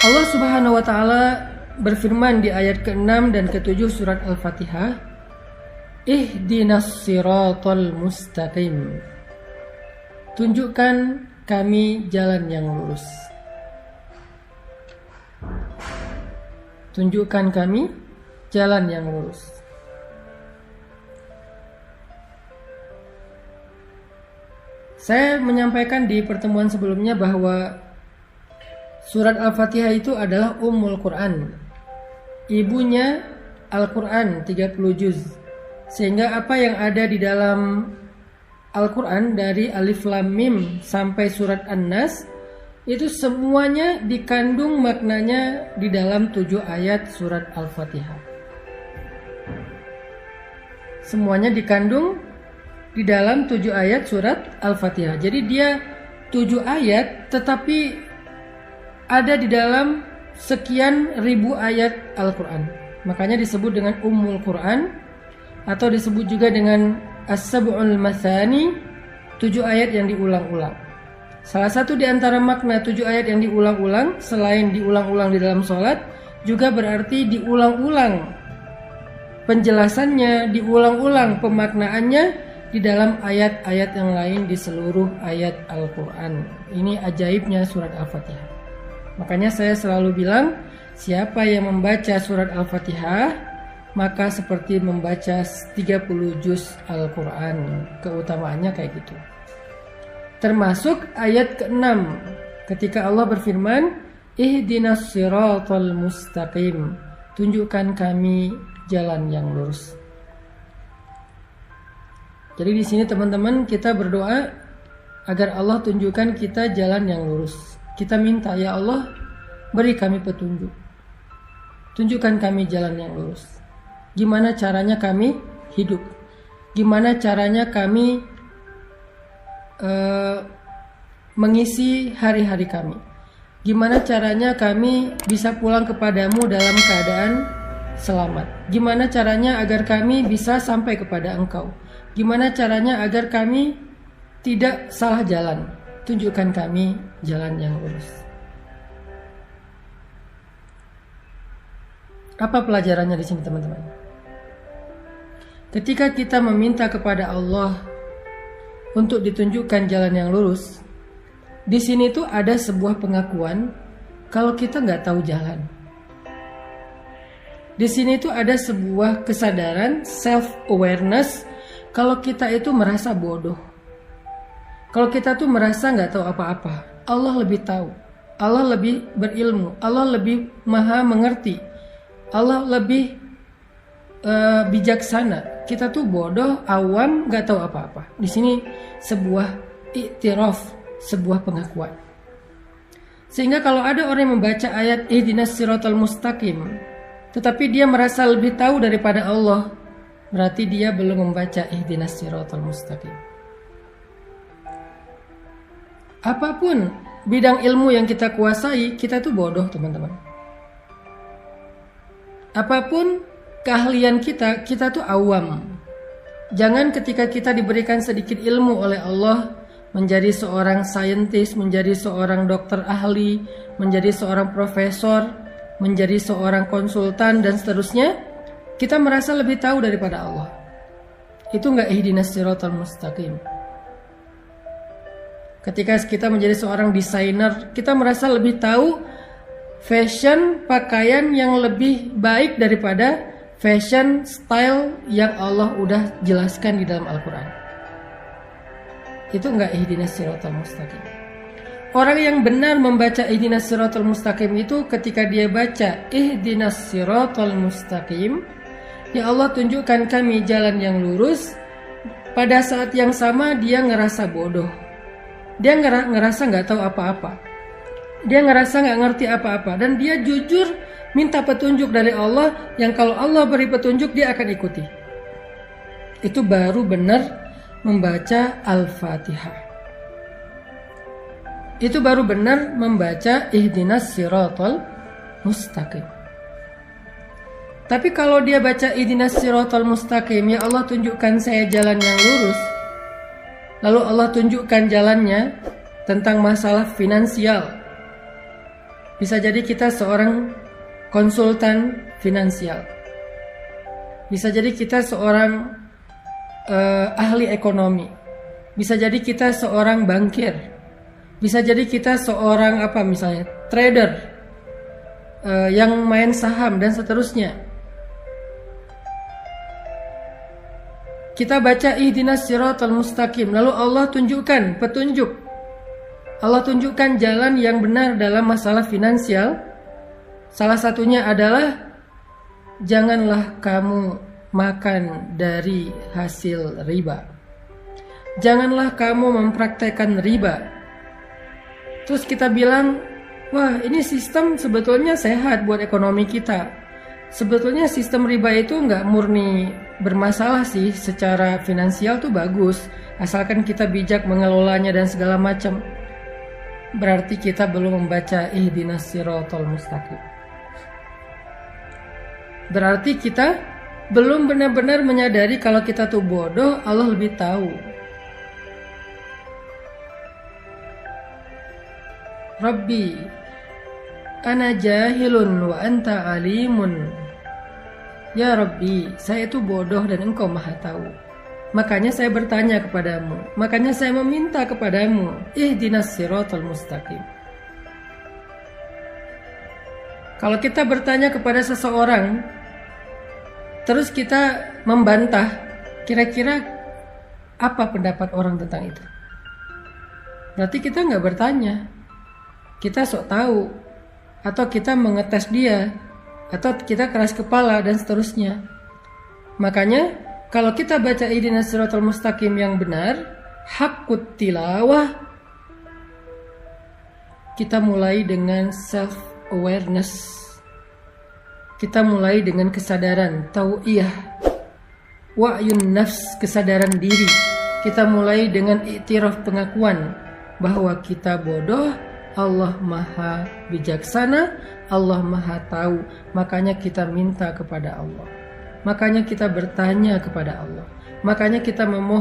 Allah Subhanahu wa taala berfirman di ayat ke-6 dan ke-7 surat Al-Fatihah, Ihdinas siratal mustaqim. Tunjukkan kami jalan yang lurus. Tunjukkan kami jalan yang lurus. Saya menyampaikan di pertemuan sebelumnya bahwa surat Al-Fatihah itu adalah Ummul Quran. Ibunya Al-Quran 30 juz. Sehingga apa yang ada di dalam Al-Quran dari Alif Lam Mim sampai surat An-Nas itu semuanya dikandung maknanya di dalam 7 ayat surat Al-Fatihah. Semuanya dikandung di dalam 7 ayat surat Al-Fatihah. Jadi dia 7 ayat tetapi ada di dalam sekian ribu ayat Al-Quran. Makanya disebut dengan Ummul Quran atau disebut juga dengan As-Sab'ul Mathani, 7 ayat yang diulang-ulang. Salah satu di antara makna 7 ayat yang diulang-ulang, selain diulang-ulang di dalam sholat, juga berarti diulang-ulang penjelasannya, diulang-ulang pemaknaannya di dalam ayat-ayat yang lain di seluruh ayat Al-Quran. Ini ajaibnya surat Al-Fatihah. Makanya saya selalu bilang, siapa yang membaca surat Al-Fatihah maka seperti membaca 30 juz Al-Quran. Keutamaannya kayak gitu. Termasuk ayat ke-6 ketika Allah berfirman, Ihdinas siratal mustaqim. Tunjukkan kami jalan yang lurus. Jadi di sini teman-teman kita berdoa agar Allah tunjukkan kita jalan yang lurus. Kita minta, ya Allah, beri kami petunjuk. Tunjukkan kami jalan yang lurus. Gimana caranya kami hidup? Gimana caranya kami mengisi hari-hari kami? Gimana caranya kami bisa pulang kepadamu dalam keadaan selamat? Gimana caranya agar kami bisa sampai kepada Engkau? Gimana caranya agar kami tidak salah jalan? Tunjukkan kami jalan yang lurus. Apa pelajarannya di sini teman-teman? Ketika kita meminta kepada Allah untuk ditunjukkan jalan yang lurus, di sini tuh ada sebuah pengakuan kalau kita nggak tahu jalan. Di sini tuh ada sebuah kesadaran, self-awareness, kalau kita itu merasa bodoh. Kalau kita tuh merasa nggak tahu apa-apa, Allah lebih tahu, Allah lebih berilmu, Allah lebih maha mengerti, Allah lebih bijaksana. Kita tuh bodoh, awam, nggak tahu apa-apa. Di sini sebuah iktiraf, sebuah pengakuan. Sehingga kalau ada orang yang membaca ayat Ihdinas siratal mustaqim, tetapi dia merasa lebih tahu daripada Allah, berarti dia belum membaca Ihdinas siratal mustaqim. Apapun bidang ilmu yang kita kuasai, kita tuh bodoh teman-teman. Apapun keahlian kita, kita tuh awam. Jangan ketika kita diberikan sedikit ilmu oleh Allah, menjadi seorang saintis, menjadi seorang dokter ahli, menjadi seorang profesor, menjadi seorang konsultan dan seterusnya, kita merasa lebih tahu daripada Allah. Itu enggak ihdinas siratal mustaqim. Ketika kita menjadi seorang desainer, kita merasa lebih tahu fashion pakaian yang lebih baik daripada fashion style yang Allah udah jelaskan di dalam Al-Quran. Itu enggak ihdinas siratal mustaqim. Orang yang benar membaca ihdinas siratal mustaqim itu ketika dia baca ihdinas siratal mustaqim, ya Allah tunjukkan kami jalan yang lurus, pada saat yang sama dia ngerasa bodoh. Dia ngerasa nggak tahu apa-apa. Dia ngerasa nggak ngerti apa-apa. Dan dia jujur minta petunjuk dari Allah, yang kalau Allah beri petunjuk dia akan ikuti. Itu baru benar membaca Al-Fatihah. Itu baru benar membaca Ihdinas siratal mustaqim. Tapi kalau dia baca Ihdinas siratal mustaqim, ya Allah tunjukkan saya jalan yang lurus, lalu Allah tunjukkan jalannya tentang masalah finansial, Bisa jadi kita seorang konsultan finansial. Bisa jadi kita seorang ahli ekonomi. Bisa jadi kita seorang bankir. Bisa jadi kita seorang misalnya trader yang main saham dan seterusnya. Kita baca ihdinas siratal mustaqim, lalu Allah tunjukkan petunjuk. Allah tunjukkan jalan yang benar dalam masalah finansial. Salah satunya adalah janganlah kamu makan dari hasil riba. Janganlah kamu mempraktekkan riba. Terus kita bilang, wah ini sistem sebetulnya sehat buat ekonomi kita. Sebetulnya sistem riba itu nggak murni bermasalah sih, secara finansial tuh bagus, asalkan kita bijak mengelolanya dan segala macam. Berarti kita belum membaca ihdinas siratal mustaqim. Berarti kita belum benar-benar menyadari kalau kita tuh bodoh, Allah lebih tahu. Rabbi, ana jahilun wa anta alimun. Ya Rabbi, saya itu bodoh dan Engkau maha tahu. Makanya saya bertanya kepadamu. Makanya saya meminta kepadamu. Ihdinas siratal mustaqim. Kalau kita bertanya kepada seseorang, terus kita membantah, kira-kira apa pendapat orang tentang itu? Berarti kita nggak bertanya. Kita sok tahu. Atau kita mengetes dia. Atau kita keras kepala dan seterusnya. Makanya kalau kita baca ihdinas siratal mustaqim yang benar, haqqut tilawah, kita mulai dengan self awareness. Kita mulai dengan kesadaran tau'iyah, wa'yun nafs, kesadaran diri. Kita mulai dengan iktiraf, pengakuan bahwa kita bodoh. Allah maha bijaksana, Allah maha tahu. Makanya kita minta kepada Allah. Makanya kita bertanya kepada Allah. Makanya kita memohon